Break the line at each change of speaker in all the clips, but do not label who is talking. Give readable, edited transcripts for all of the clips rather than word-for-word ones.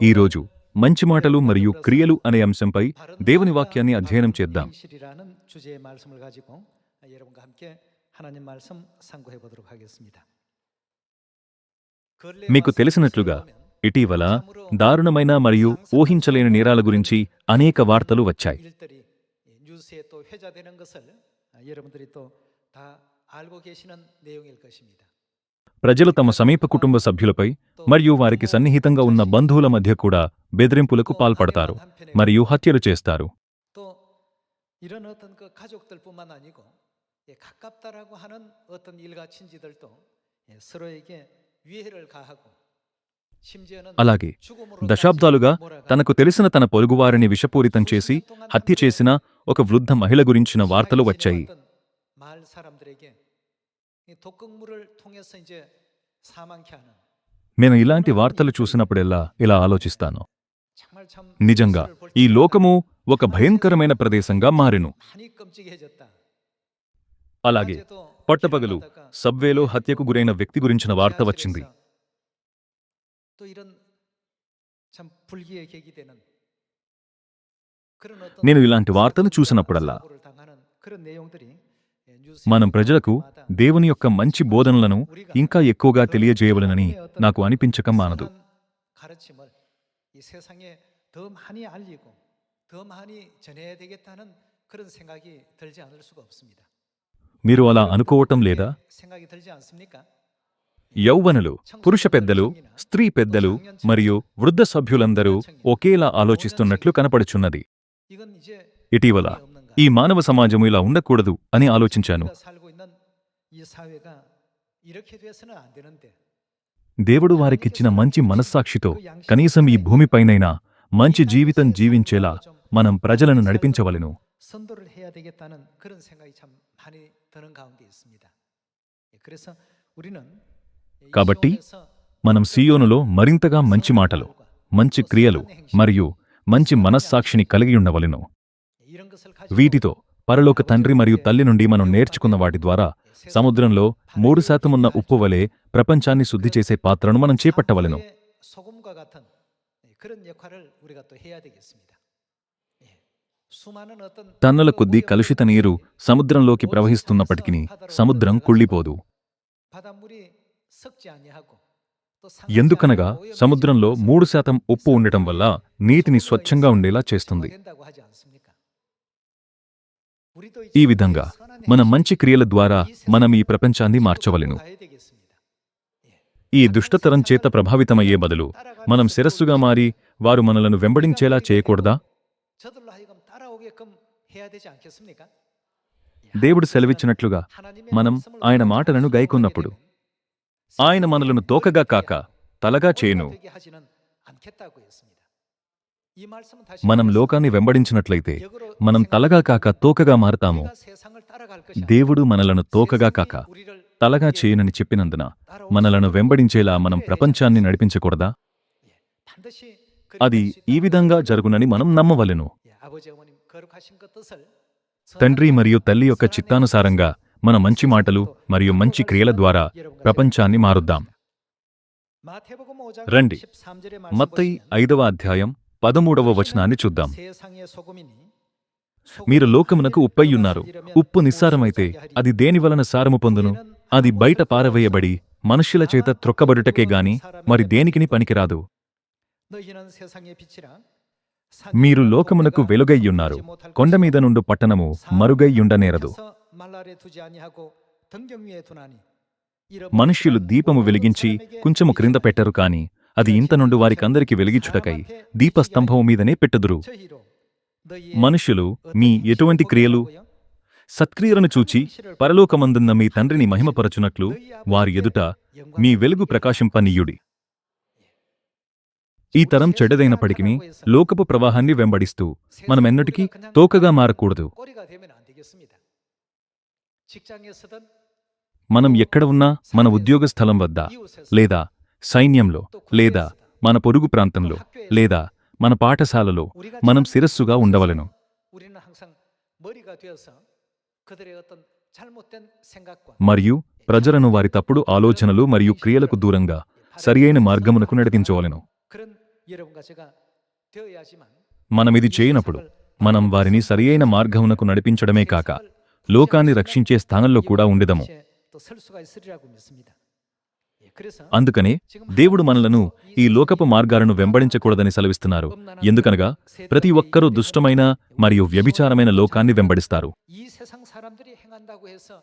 ఈరోజు మంచి మాటలు మరియు క్రియలు అనే అంశంపై దేవుని వాక్యాన్ని అధ్యయనం చేద్దాం. మీకు తెలిసినట్లుగా ఇటీవల దారుణమైన మరియు ఊహించలేని నేరాల గురించి అనేక వార్తలు వచ్చాయి. ప్రజలు తమ సమీప కుటుంబ సభ్యులపై మరియు వారికి సన్నిహితంగా ఉన్న బంధువుల మధ్య కూడా బెదిరింపులకు పాల్పడతారు మరియు హత్యలు చేస్తారు. అలాగే దశాబ్దాలుగా తనకు తెలిసిన తన పొరుగువారిని విషపూరితం చేసి హత్య చేసిన ఒక వృద్ధ మహిళ గురించిన వార్తలు వచ్చాయి. నేను ఇలాంటి వార్తలు చూసినప్పుడెల్లా ఇలా ఆలోచిస్తాను, నిజంగా ఈ లోకము ఒక భయంకరమైన ప్రదేశంగా మారెను. అలాగే పట్టపగలు సబ్వేలో హత్యకు గురైన వ్యక్తి గురించిన వార్త వచ్చింది. నేను ఇలాంటి వార్తలు చూసినప్పుడల్లా మనం ప్రజలకు దేవుని యొక్క మంచి బోధనలను ఇంకా ఎక్కువగా తెలియజేయవలెనని నాకు అనిపించక మానదు. మీరు అలా అనుకోవటం లేదా? యౌవనులు, పురుష పెద్దలు, స్త్రీ పెద్దలు మరియు వృద్ధ సభ్యులందరూ ఒకేలా ఆలోచిస్తున్నట్లు కనపడుచున్నది. ఇటీవల ఈ మానవ సమాజము ఇలా ఉండకూడదు అని ఆలోచించాను. దేవుడు వారికిచ్చిన మంచి మనస్సాక్షితో కనీసం ఈ భూమిపైనైనా మంచి జీవితం జీవించేలా మనం ప్రజలను నడిపించవలెను. కాబట్టి మనం సియోనులో మరింతగా మంచి మాటలు, మంచి క్రియలు మరియు మంచి మనస్సాక్షిని కలిగి ఉండవలెను. వీటితో పరలోక తండ్రి మరియు తల్లి నుండి మనం నేర్చుకున్న వాటి ద్వారా సముద్రంలో 3% ఉన్న ఉప్పు వలె ప్రపంచాన్ని శుద్ధి చేసే పాత్రను మనం చేపట్టవలెను. టన్నుల కొద్దీ కలుషిత నీరు సముద్రంలోకి ప్రవహిస్తున్నప్పటికీ సముద్రం కుళ్ళిపోదు. ఎందుకనగా సముద్రంలో 3% ఉప్పు ఉండటం వల్ల నీటిని స్వచ్ఛంగా ఉండేలా చేస్తుంది. ఈ విధంగా మన మంచి క్రియల ద్వారా మనం ఈ ప్రపంచాన్ని మార్చవలెను. ఈ దుష్టతరం చేత ప్రభావితమయ్యే బదులు మనం శిరస్సుగా మారి వారు మనలను వెంబడించేలా చేయకూడదా? దేవుడు సెలవిచ్చినట్లుగా మనం ఆయన మాటలను గైకొన్నప్పుడు ఆయన మనలను తోకగా కాక తలగా చేయును. మనం లోకాన్ని వెంబడించినట్లయితే మనం తలగా కాక తోకగా మారతాము. దేవుడు మనలను తోకగా కాక తలగా చేయునని చెప్పినందున మనలను వెంబడించేలా మనం ప్రపంచాన్ని నడిపించకూడదా? అది ఈ విధంగా జరుగునని మనం నమ్మవలెను. తండ్రి మరియు తల్లి యొక్క చిత్తానుసారంగా మన మంచి మాటలు మరియు మంచి క్రియల ద్వారా ప్రపంచాన్ని మారుద్దాం. రండి, మత్తయి 5వ అధ్యాయం 13వ వచనాన్ని చూద్దాం. మీరు లోకమునకు ఉప్పయ్యున్నారు. ఉప్పు నిస్సారమైతే అది దేనివలన సారము పొందును? అది బయట పారవేయబడి మనుష్యుల చేత త్రొక్కబడుటకే గాని మరి దేనికిని పనికిరాదు. మీరు లోకమునకు వెలుగయ్యున్నారు. కొండమీద నుండు పట్టణము మరుగైయుండనేరదు. మనుష్యులు దీపము వెలిగించి కొంచెము క్రింద పెట్టరు కాని అది ఇంత నుండి వారికందరికి వెలిగించుటకై దీపస్తంభము మీదనే పెట్టుదురు. మనుష్యులు మీ ఎటువంటి క్రియలు, సత్క్రియలను చూచి పరలోకమందున్న మీ తండ్రిని మహిమపరచునట్లు వారి ఎదుట మీ వెలుగు ప్రకాశింపనీయుడి. ఈ తరం చెడ్డదైనప్పటికీ లోకపు ప్రవాహాన్ని వెంబడిస్తూ మనమెన్నటికీ తోకగా మారకూడదు. మనం ఎక్కడ ఉన్నా, మన ఉద్యోగ స్థలం వద్ద లేదా సైన్యంలో లేదా మన పొరుగు ప్రాంతంలో లేదా మన పాఠశాలలో మనం శిరస్సుగా ఉండవలెను. మరియు ప్రజలను వారి తప్పుడు ఆలోచనలు మరియు క్రియలకు దూరంగా సరియైన మార్గమునకు నడిపించవలెను.
여러분과 제가 되어야지만
మనమిది చేయనప్పుడు మనం వారిని సరియైన మార్గమునకు నడిపించడమే కాక లోకాన్ని రక్షించే స్థానంలో కూడా ఉండెదము.
또 설 수가 있으리라고 믿습니다. 예, 그래서
అందుకనే దేవుడు మనలను ఈ లోకపు మార్గాలను వెంబడించకూడదని సెలవిస్తున్నారు. ఎందుకనగా ప్రతి ఒక్కరూ దుష్టమైన మరియు వ్యభిచారమైన లోకాన్ని వెంబడిస్తారు.
이 세상 사람들이 행한다고 해서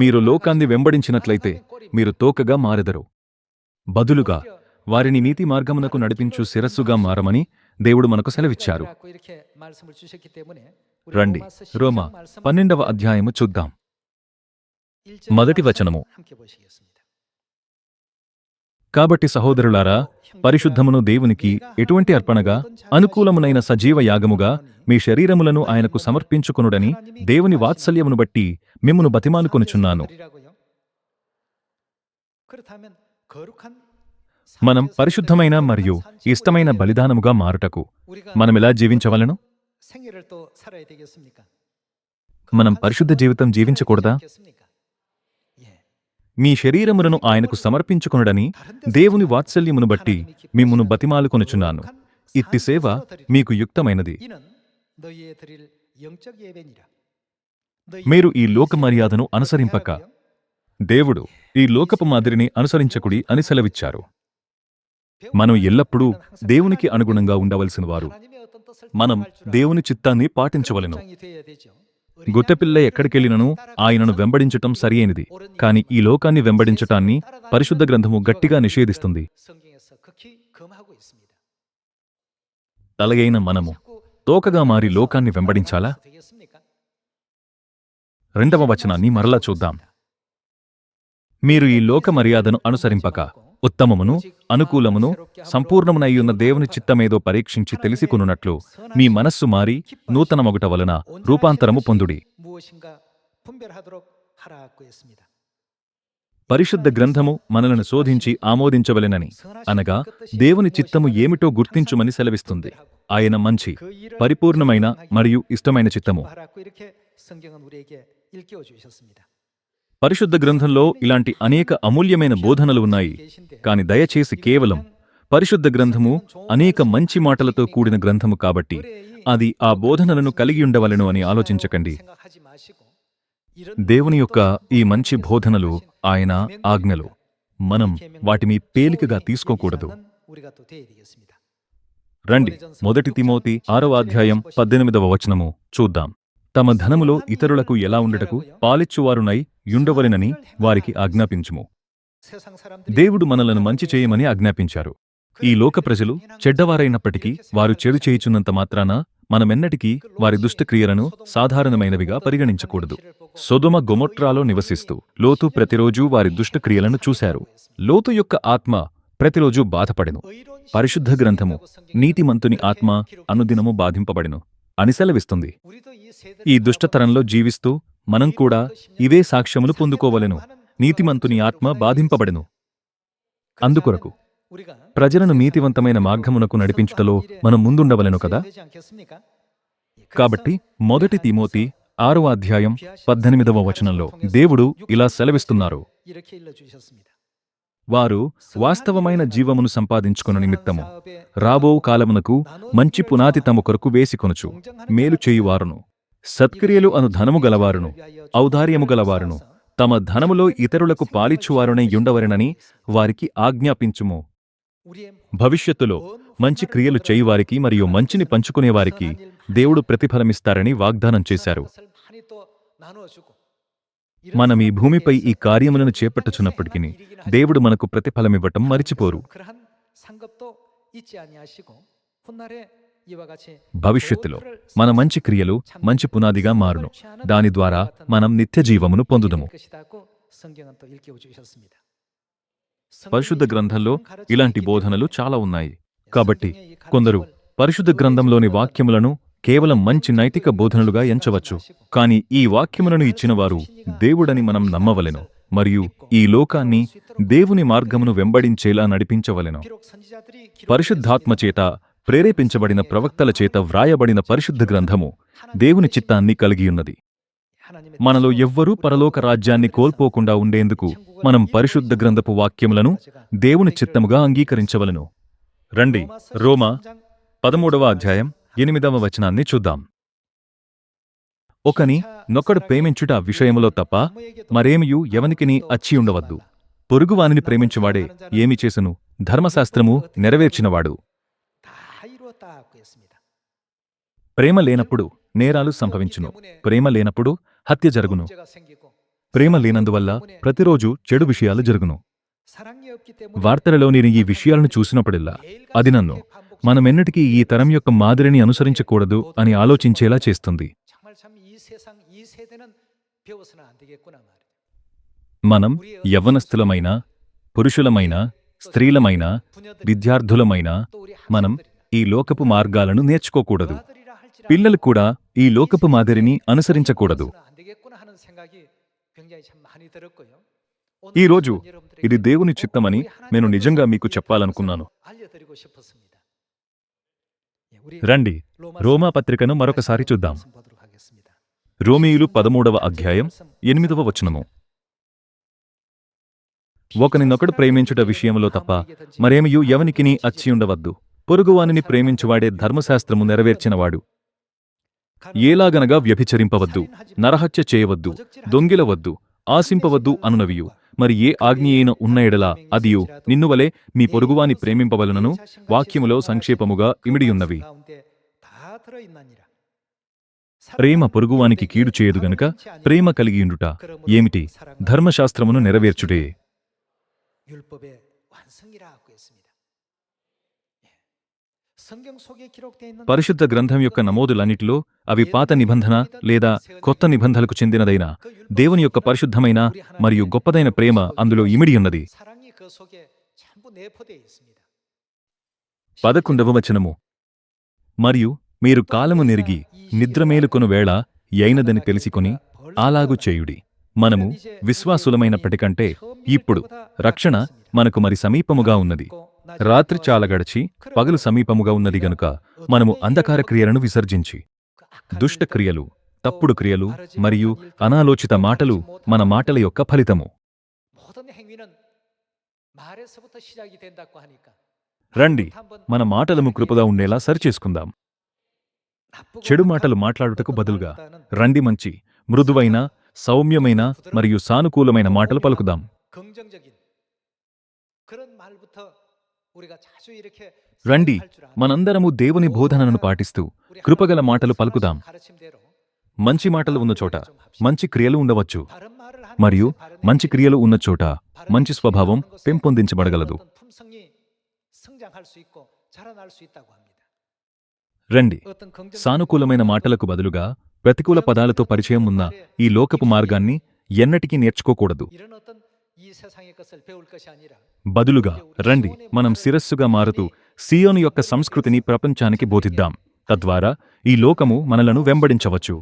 మీరు లోకాన్ని వెంబడించినట్లయితే మీరు తోకగా మారెదరు. బదులుగా వారిని నీతి మార్గమునకు నడిపించు శిరస్సుగా మారమని దేవుడు మనకు సెలవిచ్చారు.
이렇게 말씀을 주셨기 때문에
రండి, రోమా 12వ అధ్యాయము చూద్దాం. మొదటి వచనము.
함께 보시겠습니다.
కాబట్టి సహోదరులారా, పరిశుద్ధమును దేవునికి ఎటువంటి అర్పణగా అనుకూలమునైన సజీవ యాగముగా మీ శరీరములను ఆయనకు సమర్పించుకొనుడని దేవుని వాత్సల్యమును బట్టి మిమ్మును బతిమాలుకొనుచున్నాను.
그렇다면 거룩한
మనం పరిశుద్ధమైన మరియు ఇష్టమైన బలిదానముగా మారుటకు మనమెలా జీవించవలెను?
생애를 또 살아야 되겠습니까?
మనం పరిశుద్ధ జీవితం జీవించకూడదా?
예.
మీ శరీరములను ఆయనకు సమర్పించుకొనుడని దేవుని వాత్సల్యమును బట్టి మిమ్మును బతిమాలుకొనుచున్నాను. ఇట్టి సేవ మీకు యుక్తమైనది.
이는 너희의 드릴 영적 예배니라.
మీరు ఈ లోక మర్యాదను అనుసరింపక దేవుడు ఈ లోకపు మాదిరిని అనుసరించకుడి అని సెలవిచ్చారు. మనం ఎల్లప్పుడూ దేవునికి అనుగుణంగా ఉండవలసిన వారు. మనం దేవుని చిత్తాన్ని పాటించవలెను. గుట్టపిల్ల ఎక్కడికెళ్ళినను ఆయనను వెంబడించటం సరియైనది. కాని ఈ లోకాన్ని వెంబడించటాన్ని పరిశుద్ధ గ్రంథము గట్టిగా నిషేధిస్తుంది.
성경에서 극히 금하고 있습니다.
తలయైన మనము తోకగా మారి లోకాన్ని వెంబడించాలా?
되겠습니까?
2వ వచనాన్ని మరలా చూద్దాం. మీరు ఈ లోక మర్యాదను అనుసరింపక ఉత్తమమును అనుకూలమును సంపూర్ణమునయ్యున్న దేవుని చిత్తమేదో పరీక్షించి తెలిసికొనున్నట్లు మీ మనస్సు మారి నూతనమగుట వలన రూపాంతరము పొందుడి.
무엇인가 분별하도록 하라고 했습니다.
పరిశుద్ధ గ్రంథము మనలను శోధించి ఆమోదించవలెనని, అనగా దేవుని చిత్తము ఏమిటో గుర్తించుమని సెలవిస్తుంది. ఆయన మంచి, పరిపూర్ణమైన మరియు ఇష్టమైన చిత్తము.
하라고 이렇게 성경은 우리에게 일깨워 주셨습니다.
పరిశుద్ధ గ్రంథంలో ఇలాంటి అనేక అమూల్యమైన బోధనలు ఉన్నాయి. కాని దయచేసి కేవలం పరిశుద్ధ గ్రంథము అనేక మంచి మాటలతో కూడిన గ్రంథము కాబట్టి అది ఆ బోధనలను కలిగి ఉండవలెను అని ఆలోచించకండి.
생각하지 마시고
దేవుని యొక్క ఈ మంచి బోధనలు, ఆయన ఆజ్ఞలు, మనం వాటిని పేలికగా తీసుకోకూడదు.
우리가 또 돼야 되겠습니다.
రండి, 1 తిమోతి 6వ అధ్యాయం 18వ వచనము చూద్దాం. తమ ధనములో ఇతరులకు ఎలా ఉండుటకు పాలిచ్చువారునై యుండవలెనని వారికి ఆజ్ఞాపించుము.
세상 사람들이
దేవుడు మనలను మంచి చేయమని ఆజ్ఞాపించారు. ఈ లోక ప్రజలు చెడ్డవారైనప్పటికీ వారు చెడు చేయుచున్నంత మాత్రాన మనమెన్నటికీ వారి దుష్టక్రియలను సాధారణమైనవిగా పరిగణించకూడదు. సొదొమ గొమొర్రాలో నివసిస్తూ లోతు ప్రతిరోజూ వారి దుష్టక్రియలను చూశారు. లోతు యొక్క ఆత్మ ప్రతిరోజూ బాధపడెను. పరిశుద్ధ గ్రంథము నీతిమంతుని ఆత్మ అనుదినము బాధింపబడెను అని సెలవిస్తుంది.
우리도 이 세대
ఈ దుష్టతరంలో జీవిస్తూ మనం కూడా ఇవే సాక్ష్యములు పొందుకోవలెను. నీతిమంతుని ఆత్మ బాధింపబడెను. అందుకొరకు
우리가
ప్రజలను నీతివంతమైన మార్గమునకు నడిపించుటలో మనం ముందుండవలెను కదా.
되지 않겠습니까?
కాబట్టి 1 తిమోతి 6వ అధ్యాయం 18వ వచనంలో దేవుడు ఇలా సెలవిస్తున్నారు.
이렇게 일러 주셨습니다.
వారు వాస్తవమైన జీవమును సంపాదించుకొను నిమిత్తము రాబో కాలమునకు మంచి పునాది తమ కొరకు వేసికొనుచు మేలు చేయువారును సత్క్రియలు అను ధనము గలవారును ఔదార్యము గలవారును తమ ధనములో ఇతరులకు పాలిచ్చువారునై యుండవరెనని వారికి ఆజ్ఞాపించుము. భవిష్యత్తులో మంచి క్రియలు చేయువారికి మరియు మంచిని పంచుకునేవారికి దేవుడు ప్రతిఫలమిస్తారని వాగ్దానం చేశారు. మనం ఈ భూమిపై ఈ కార్యములను చేపట్టుచున్నప్పటికీ దేవుడు మనకు ప్రతిఫలమివ్వటం మరిచిపోరు. భవిష్యత్తులో మన మంచి క్రియలు మంచి పునాదిగా మారును. దాని ద్వారా మనం నిత్య జీవమును పొందుదము. పరిశుద్ధ గ్రంథంలో ఇలాంటి బోధనలు చాలా ఉన్నాయి. కాబట్టి కొందరు పరిశుద్ధ గ్రంథంలోని వాక్యములను కేవలం మంచి నైతిక బోధనలుగా ఎంచవచ్చు. కాని ఈ వాక్యములను ఇచ్చినవారు దేవుడని మనం నమ్మవలెను మరియు ఈ లోకాన్ని దేవుని మార్గమును వెంబడించేలా నడిపించవలెను. పరిశుద్ధాత్మచేత ప్రేరేపించబడిన ప్రవక్తల చేత వ్రాయబడిన పరిశుద్ధ గ్రంథము దేవుని చిత్తాన్ని కలిగియున్నది. మనలో ఎవ్వరూ పరలోక రాజ్యాన్ని కోల్పోకుండా ఉండేందుకు మనం పరిశుద్ధ గ్రంథపు వాక్యములను దేవుని చిత్తముగా అంగీకరించవలెను. రండి రోమా 13వ అధ్యాయం 8వ వచనాన్ని చూద్దాం. ఒకని నొకడు ప్రేమించుట విషయములో తప్ప మరేమియు ఎవనికిని అచ్చియుండవద్దు. పొరుగువానిని ప్రేమించువాడే ఏమి చేసెను? ధర్మశాస్త్రము నెరవేర్చినవాడు.
다 이루었다고 했습니다.
ప్రేమ లేనప్పుడు నేరాలు సంభవించును. ప్రేమ లేనప్పుడు హత్య జరుగును.
문제가 생기고
ప్రేమ లేనందువల్ల ప్రతిరోజు చెడు విషయాలు జరుగును.
사랑이 없기 때문에
వార్తలలో నేను ఈ విషయాలను చూసినప్పుడల్లా అది నన్ను మనమెన్నటికీ ఈ తరం యొక్క మాదిరిని అనుసరించకూడదు అని ఆలోచించేలా చేస్తుంది.
정말 참 이 세상 이 세대는 배워서는 안 되겠구나 말이에요.
మనం యవ్వనస్థులమైన పురుషులమైన స్త్రీలమైన విద్యార్థులమైన
또 우리
మనం ఈ లోకపు మార్గాలను నేర్చుకోకూడదు.
아들이라 할지라도
పిల్లలు కూడా ఈ లోకపు మాదిరిని అనుసరించకూడదు.
배워서는 안 되겠구나 하는 생각이 굉장히 참 많이 들었고요.
ఈ రోజు ఇది దేవుని చిత్తమని నేను నిజంగా మీకు చెప్పాలనుకున్నాను.
알려드리고 싶었습니다. 예, 우리
రండి రోమా పత్రికను మరొకసారి చూద్దాం.
말씀 보도록 하겠습니다.
రోమీయులు 13వ అధ్యాయం 8వ వచనము. ఒకనినొకడు ప్రేమించుట విషయములో తప్ప మరేమియు ఎవనికిని అచ్చియుండవద్దు. పొరుగువానిని ప్రేమించువాడే ధర్మశాస్త్రము నెరవేర్చినవాడు. ఏలాగనగా వ్యభిచరింపవద్దు, నరహత్య చేయవద్దు, దొంగిలవద్దు, ఆశింపవద్దు అనునవియు మరి ఏ ఆజ్ఞయైన ఉన్న ఎడల అదియు నిన్నువలే మీ పొరుగువాని ప్రేమింపవలనను వాక్యములో సంక్షేపముగా ఇమిడియున్నవి. ప్రేమ పొరుగువానికి కీడు చేయదు గనుక ప్రేమ కలిగియుండుట ఏమిటి? ధర్మశాస్త్రమును నెరవేర్చుటే.
율법의 완성이라고 했습니다. 예. 성경 속에 기록되어 있는
పరిశుద్ధ గ్రంథం యొక్క నమోదులన్నిటిలో అవి పాత నిబంధన లేదా కొత్త నిబంధనలకు చెందినదైన దేవుని యొక్క పరిశుద్ధమైన మరియు గొప్పదైన ప్రేమ అందులో ఇమిడియున్నది.
사랑이 그 속에 전부 내포되어 있습니다.
11వ వచనము. మరియు మీరు కాలము నెరిగి నిద్రమేలుకొను వేళ యైనదని తెలిసికొని అలాగు చేయుడి. మనము విశ్వాసులమైనప్పటికంటే ఇప్పుడు రక్షణ మనకు మరి సమీపముగా ఉన్నది. రాత్రి చాలా గడిచి పగలు సమీపముగా ఉన్నది గనుక మనము అంధకార క్రియలను విసర్జించి దుష్ట క్రియలు, తప్పుడు క్రియలు మరియు అనాలోచిత మాటలు మన మాటల యొక్క ఫలితము.
모든 행위는 말에서부터 시작이 된다고 하니까
రండి మన మాటలము కృపగా ఉండేలా సరిచేసుకుందాం. చెడు మాటలు మాట్లాడుటకు బదులుగా రండి మంచి మృదువైన సౌమ్యమైన మరియు సానుకూలమైన మాటలు పలుకుదాం.
긍정적인 그런 말부터 우리가 자주 이렇게
రండి
할 줄 아는
మనందరము దేవుని బోధనలను పాటిస్తూ కృపగల మాటలు పలుకుదాం.
가르침대로
మంచి మాటలు ఉన్న చోట మంచి క్రియలు ఉండవచ్చు
바른 말을 하는
మరియు
것에 바른
మంచి క్రియలు ఉన్న చోట
바른
మంచి స్వభావం
행동을 하는 것에
పెంపొందించబడగలదు.
어떤 품성이 성장할 수 있고 자라날 수 있다고 합니다.
రండి
어떤 긍정적인
సానుకూలమైన మాటలకు బదులుగా ప్రతికూల పదాలతో పరిచయం ఉన్న ఈ లోకపు మార్గాన్ని ఎన్నటికీ నేర్చుకోకూడదు.
이런 어떤 이 세상의 것을 배울 것이 아니라
బదులుగా రండి మనం శిరస్సుగా మారుతూ సియోను యొక్క సంస్కృతిని ప్రపంచానికి బోధిద్దాం. తద్వారా ఈ లోకము మనలను వెంబడించవచ్చు.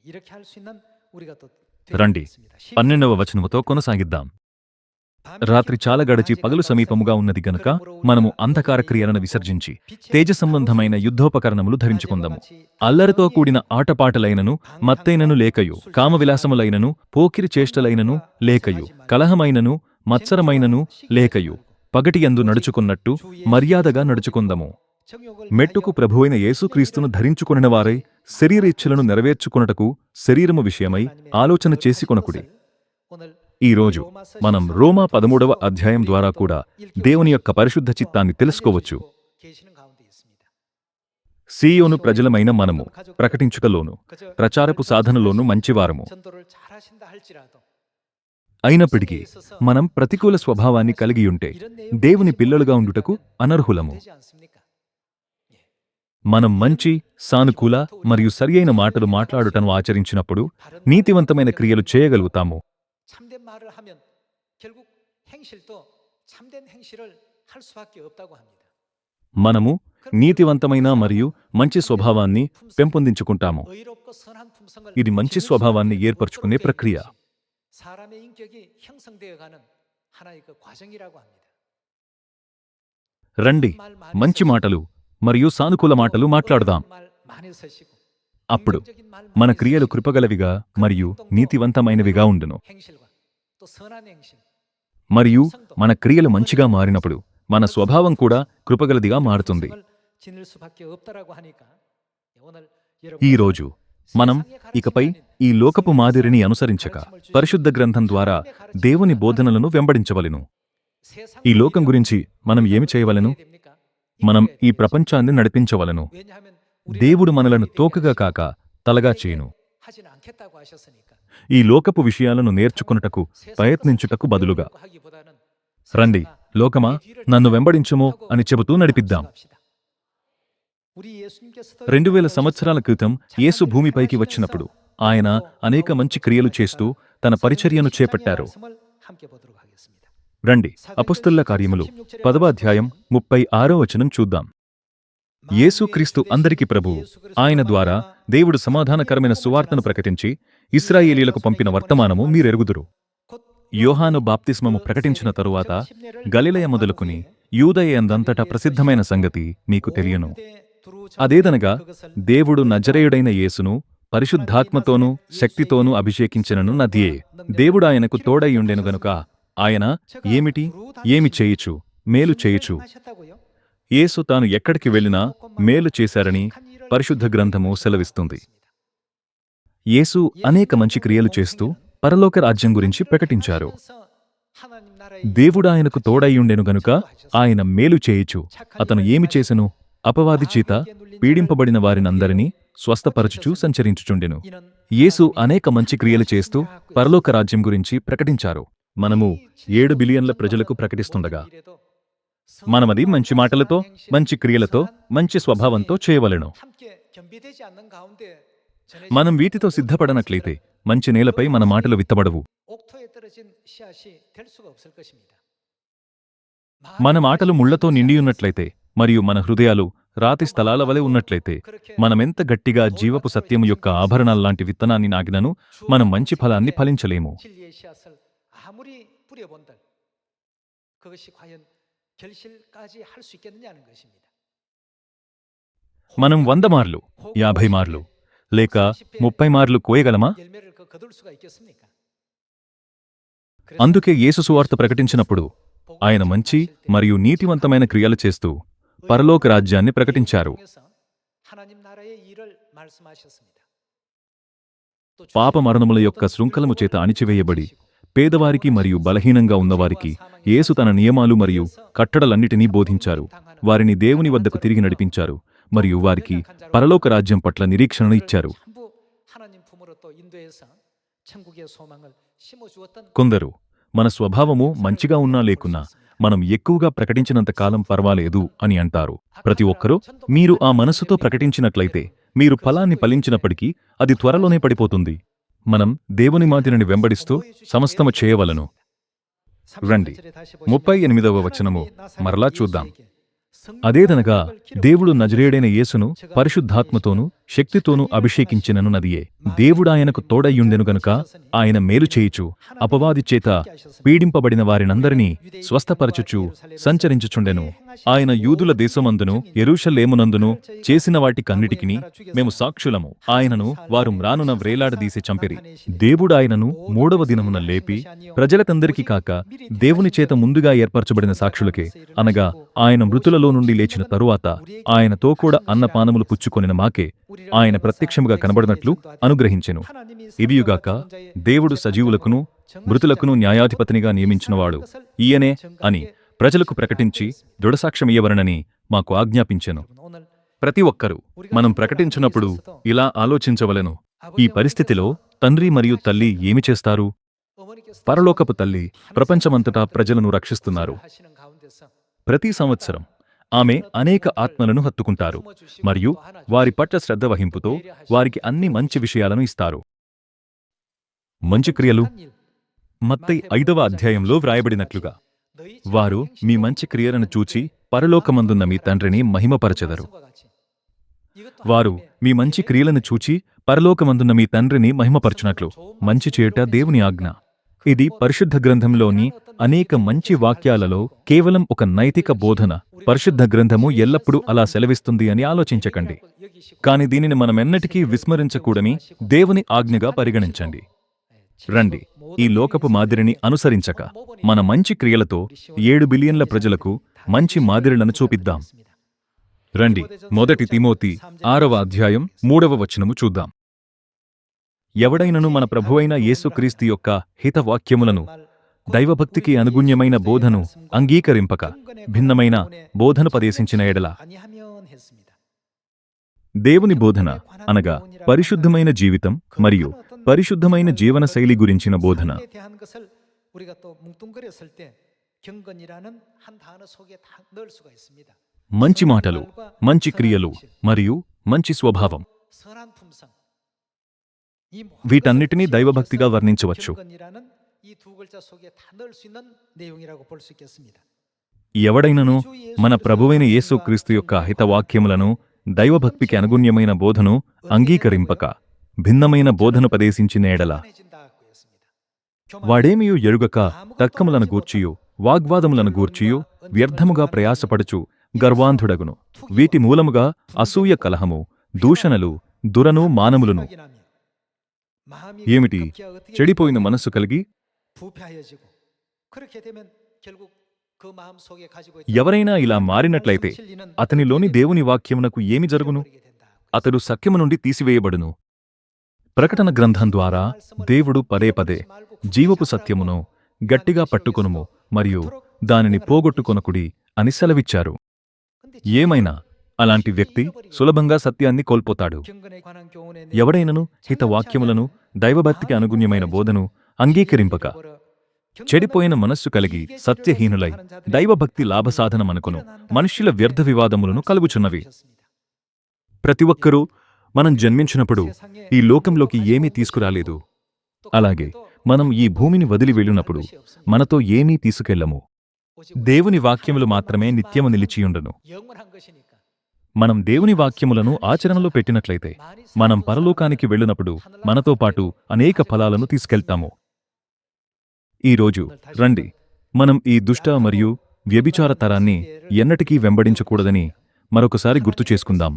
이렇게 할 수 있는 우리가 또
రండి 12వ వచనముతో కొనసాగిద్దాం. రాత్రి చాలా గడిచి పగలు సమీపముగా ఉన్నది గనుక మనము అంధకార క్రియలను విసర్జించి తేజ సంబంధమైన యుద్ధోపకరణములు ధరించుకుందాము. అల్లరితో కూడిన ఆటపాటలైనను మత్తైనను లేకయు, కామవిలాసములైనను పోకిరి చేష్టలైనను లేకయు, కలహమైనను మత్సరమైనను లేకయు, పగటియందు నడుచుకున్నట్టు మర్యాదగా నడుచుకుందాము. మెట్టుకు ప్రభువైన యేసుక్రీస్తును ధరించుకొనిన వారై శరీరేచ్ఛలను నెరవేర్చుకొనుటకు శరీరము విషయమై ఆలోచన చేసికొనకుడి. ఈరోజు మనం రోమా 13వ అధ్యాయం ద్వారా కూడా దేవుని యొక్క పరిశుద్ధ చిత్తాన్ని తెలుసుకోవచ్చు. సీయోను ప్రజలమైన మనము ప్రకటించుటలోను ప్రచారపు సాధనలోను మంచివారము అయినప్పటికీ మనం ప్రతికూల స్వభావాన్ని కలిగియుంటే దేవుని పిల్లలుగా ఉండుటకు అనర్హులము. మనం మంచి, సానుకూల మరియు సరియైన మాటలు మాట్లాడుటను ఆచరించినప్పుడు నీతివంతమైన క్రియలు చేయగలుగుతాము.
참된 말을 하면 결국 행실도 참된 행실을 할 수밖에 없다고 합니다.
మనము నీతివంతమైన మరియు మంచి స్వభావాన్ని పెంపొందించుకుంటాము.
의롭고 선한 품성을
ఇది మంచి స్వభావాన్ని ఏర్పరచుకునే ప్రక్రియ.
사람의 인격이 형성되어 가는 하나의 그 과정이라고 합니다.
రండి మంచి మాటలు మరియు సానుకూల మాటలు మాట్లాడదాం.
말 많이 쓰시고
అప్పుడు మన క్రియలు కృపగలవిగా మరియు నీతివంతమైనవిగా ఉండును.
행실과 또 선한 행실
మరియు మన క్రియలు మంచిగా మారినప్పుడు మన స్వభావం కూడా కృపగలదిగా మారుతుంది.
지닐 수밖에 없다라고 하니까 오늘
ఈ రోజు మనం ఇకపై ఈ లోకపు మాదిరిని అనుసరించక పరిశుద్ధ గ్రంథం ద్వారా దేవుని బోధనలను వెంబడించవలెను. ఈ లోకం గురించి మనం ఏమి చేయవలెను? మనం ఈ ప్రపంచాన్ని నడిపించవలెను. దేవుడు మనలను తోకగా కాక తలగా చేయును.
하지는 않겠다고 하셨으니까
ఈ లోకపు విషయాలను నేర్చుకొనుటకు ప్రయత్నించుటకు బదులుగా
하기보다는
రండి, లోకమా నన్ను వెంబడించుము అని చెబుతూ నడిపిద్దాం. 2000 సంవత్సరాల క్రితం యేసు భూమిపైకి వచ్చినప్పుడు ఆయన అనేక మంచి క్రియలు చేస్తూ తన పరిచర్యను చేపట్టారు. రండి, అపొస్తలుల కార్యములు 10వ అధ్యాయం 36వ వచనం చూద్దాం. యేసుక్రీస్తు అందరికి ప్రభువు. ఆయన ద్వారా దేవుడు సమాధానకరమైన సువార్తను ప్రకటించి ఇశ్రాయేలీయులకు పంపిన వర్తమానము మీరెరుగుదురు. యోహాను బాప్తిస్మము ప్రకటించిన తరువాత గలిలయ మొదలుకుని యూదయయందంతటా ప్రసిద్ధమైన సంగతి మీకు తెలియను. అదేదనగా దేవుడు నజరేయుడైన యేసును పరిశుద్ధాత్మతోనూ శక్తితోనూ అభిషేకించినను నదియే. దేవుడాయనకు తోడైయుండెను గనుక ఆయన ఏమి చేయుచు మేలు చేయుచు. యేసు తాను ఎక్కడికి వెళ్ళినా మేలు చేశారని పరిశుద్ధ గ్రంథము సెలవిస్తుంది. యేసు అనేక మంచి క్రియలు చేస్తూ పరలోక రాజ్యం గురించి ప్రకటించారు. దేవుడాయనకు తోడైయుండెను గనుక ఆయన మేలు చేయుచు. అతను ఏమి చేసెను? అపవాది చేత పీడింపబడిన వారినందరినీ స్వస్థపరచుచూ సంచరించుచుండెను. యేసు అనేక మంచి క్రియలు చేస్తూ పరలోక రాజ్యం గురించి ప్రకటించారు. మనము 7 బిలియన్ల ప్రజలకు ప్రకటిస్తుండగా మనమది మంచి మాటలతో, మంచి క్రియలతో, మంచి స్వభావంతో చేయవలెను. మనం వీటితో సిద్ధపడనట్లయితే మంచి నేలపై మన మాటలు విత్తబడవు. మన మాటలు ముళ్లతో నిండియున్నట్లయితే మరియు మన హృదయాలు రాతి స్థలాల వలె ఉన్నట్లయితే మనమెంత గట్టిగా జీవపు సత్యము యొక్క ఆభరణాల్లాంటి విత్తనాన్ని నాగినను మనం మంచి ఫలాన్ని ఫలించలేము. మనం 100 మార్లు, 50 మార్లు లేక 30 మార్లు కోయగలమా? అందుకే యేసు సువార్త ప్రకటించినప్పుడు ఆయన మంచి మరియు నీతివంతమైన క్రియలు చేస్తూ పరలోక రాజ్యాన్ని ప్రకటించారు. పాపమరణముల యొక్క శృంఖలము చేత అణిచివేయబడి పేదవారికి మరియు బలహీనంగా ఉన్నవారికి యేసు తన నియమాలు మరియు కట్టడలన్నిటినీ బోధించారు. వారిని దేవుని వద్దకు తిరిగి నడిపించారు మరియు వారికి పరలోక రాజ్యం పట్ల నిరీక్షణను ఇచ్చారు. కొందరు మన స్వభావము మంచిగా ఉన్నా లేకున్నా మనం ఎక్కువగా ప్రకటించినంత కాలం పర్వాలేదు అని అంటారు. ప్రతి ఒక్కరూ మీరు ఆ మనస్సుతో ప్రకటించినట్లయితే మీరు ఫలాన్ని ఫలించినప్పటికీ అది త్వరలోనే పడిపోతుంది. మనం దేవుని మాదిరిని వెంబడిస్తూ సమస్తము చేయవలను. రండి, 38వ వచనము మరలా చూద్దాం. అదేదనగా దేవుడు నజరేయుడైన యేసును పరిశుద్ధాత్మతోనూ శక్తితోనూ అభిషేకించినను నదియే. దేవుడాయనకు తోడయ్యుండెను గనుక ఆయన మేలు చేయుచు అపవాది చేత పీడింపబడిన వారినందరినీ స్వస్థపరచుచు సంచరించుచుండెను. ఆయన యూదుల దేశమందును యెరూషలేమునందును చేసిన వాటికన్నిటికిని మేము సాక్షులము. ఆయనను వారు మ్రానున వ్రేలాడదీసి చంపిరి. దేవుడాయనను 3వ దినమున లేపి ప్రజలకందరికీ కాక దేవుని చేత ముందుగా ఏర్పరచబడిన సాక్షులకే, అనగా ఆయన మృతులలో నుండి లేచిన తరువాత ఆయనతో కూడా అన్నపానములు పుచ్చుకొనిన మాకే ఆయన ప్రత్యక్షముగా కనబడినట్లు అనుగ్రహించెను. ఇదియుగాక దేవుడు సజీవులకును మృతులకును న్యాయాధిపతినిగా నియమించినవాడు ఈయనే అని ప్రజలకు ప్రకటించి దృఢసాక్ష్యమియ్యవలనని మాకు ఆజ్ఞాపించెను. ప్రతి ఒక్కరూ మనం ప్రకటించినప్పుడు ఇలా ఆలోచించవలెను. ఈ పరిస్థితిలో తండ్రి మరియు తల్లి ఏమి చేస్తారు? పరలోకపు తల్లి ప్రపంచమంతటా ప్రజలను రక్షిస్తున్నారు. ప్రతి సంవత్సరం ఆమె అనేక ఆత్మలను హత్తుకుంటారు మరియు వారి పట్ల శ్రద్ధ వహింపుతో వారికి అన్ని మంచి విషయాలను ఇస్తారు. మంచి క్రియలు మత్తయి 5వ అధ్యాయంలో వ్రాయబడినట్లుగా వారు మీ మంచి క్రియలను చూచి పరలోకమందున్న మీ తండ్రిని మహిమపరచెదరు. వారు మీ మంచి క్రియలను చూచి పరలోకమందున్న మీ తండ్రిని మహిమపరచునట్లు మంచి చేయుట దేవుని ఆజ్ఞ. ఇది పరిశుద్ధ గ్రంథంలోని అనేక మంచి వాక్యాలలో కేవలం ఒక నైతిక బోధన. పరిశుద్ధ గ్రంథము ఎల్లప్పుడూ అలా సెలవిస్తుంది అని ఆలోచించకండి. కాని దీనిని మనమెన్నటికీ విస్మరించకూడని దేవుని ఆజ్ఞగా పరిగణించండి. రండి, ఈ లోకపు మాదిరిని అనుసరించక మన మంచి క్రియలతో 7 బిలియన్ల ప్రజలకు మంచి మాదిరిలను చూపిద్దాం. రండి, మొదటి తిమోతి 6వ అధ్యాయం 3వ వచనము చూద్దాం. ఎవడైనను మన ప్రభువైన యేసుక్రీస్తు యొక్క హితవాక్యములను, దైవభక్తికి అనుగుణ్యమైన బోధను అంగీకరింపక భిన్నమైన బోధనపదేశించిన ఎడల, దేవుని బోధన అనగా పరిశుద్ధమైన జీవితం మరియు పరిశుద్ధమైన జీవనశైలి గురించిన బోధన. మంచి మాటలు, మంచి క్రియలు మరియు మంచి స్వభావం, వీటన్నిటినీ దైవభక్తిగా వర్ణించవచ్చు. ఎవడైనను మన ప్రభువైన యేసుక్రీస్తు యొక్క హితవాక్యములను, దైవభక్తికి అనుగుణ్యమైన బోధను అంగీకరింపక భిన్నమైన బోధనపదేశించిన ఎడల, వాడేమియు ఎరుగక తర్కములను గూర్చియు వాగ్వాదములను గూర్చియు వ్యర్థముగా ప్రయాసపడుచు గర్వాంధుడగును. వీటి మూలముగా అసూయ, కలహము, దూషణలు, దురను, మానములును. ఏమిటి? చెడిపోయిన మనస్సు కలిగి ఎవరైనా ఇలా మారినట్లయితే అతనిలోని దేవుని వాక్యమునకు ఏమి జరుగును? అతడు సత్యము నుండి తీసివేయబడును. ప్రకటన గ్రంథం ద్వారా దేవుడు పదే పదే జీవపు సత్యమును గట్టిగా పట్టుకొనుము మరియు దానిని పోగొట్టుకొనకుడి అని సెలవిచ్చారు. ఏమైనా అలాంటి వ్యక్తి సులభంగా సత్యాన్ని కోల్పోతాడు. ఎవడైనను హితవాక్యములను, దైవభక్తికి అనుగుణ్యమైన బోధను అంగీకరింపక చెడిపోయిన మనస్సు కలిగి సత్యహీనులై దైవభక్తి లాభసాధనమనుకొను మనుష్యుల వ్యర్థ వివాదములను కలుగుచున్నవి. ప్రతి ఒక్కరూ మనం జన్మించినప్పుడు ఈ లోకంలోకి ఏమీ తీసుకురాలేదు. అలాగే మనం ఈ భూమిని వదిలి వెళ్ళినప్పుడు మనతో ఏమీ తీసుకెళ్లము. దేవుని వాక్యములు మాత్రమే నిత్యము నిలిచియుండును. మనం దేవుని వాక్యములను ఆచరణలో పెట్టినట్లయితే మనం పరలోకానికి వెళ్ళినప్పుడు మనతో పాటు అనేక ఫలాలను తీసుకెళ్తాము. ఈరోజు రండి, మనం ఈ దుష్ట మరియు వ్యభిచార తరాన్ని ఎన్నటికీ వెంబడించకూడదని మరొకసారి గుర్తు చేసుకుందాం.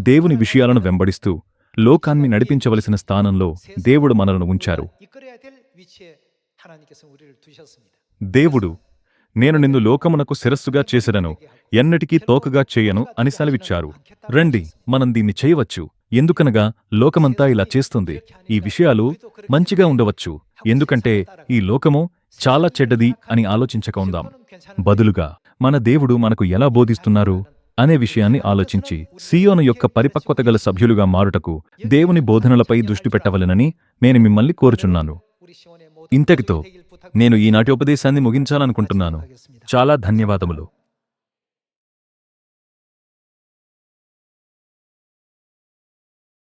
దేవుని విషయాలను వెంబడిస్తూ లోకాన్ని నడిపించవలసిన స్థానంలో దేవుడు మనలను ఉంచారు. దేవుడు, నేను నిన్ను లోకమునకు శిరస్సుగా చేసెదను, ఎన్నటికీ తోకగా చేయను అని సెలవిచ్చారు. రండి, మనం దీన్ని చేయవచ్చు. ఎందుకనగా లోకమంతా ఇలా చేస్తుంది. ఈ విషయాలు మంచిగా ఉండవచ్చు, ఎందుకంటే ఈ లోకము చాలా చెడ్డది అని ఆలోచించక ఉందాం. బదులుగా మన దేవుడు మనకు ఎలా బోధిస్తున్నారు అనే విషయాన్ని ఆలోచించి సీయోను యొక్క పరిపక్వత గల సభ్యులుగా మారుటకు దేవుని బోధనలపై దృష్టి పెట్టవలెనని నేను మిమ్మల్ని కోరుచున్నాను. ఇంతటితో నేను ఈనాటి ఉపదేశాన్ని ముగించాలనుకుంటున్నాను. చాలా ధన్యవాదములు.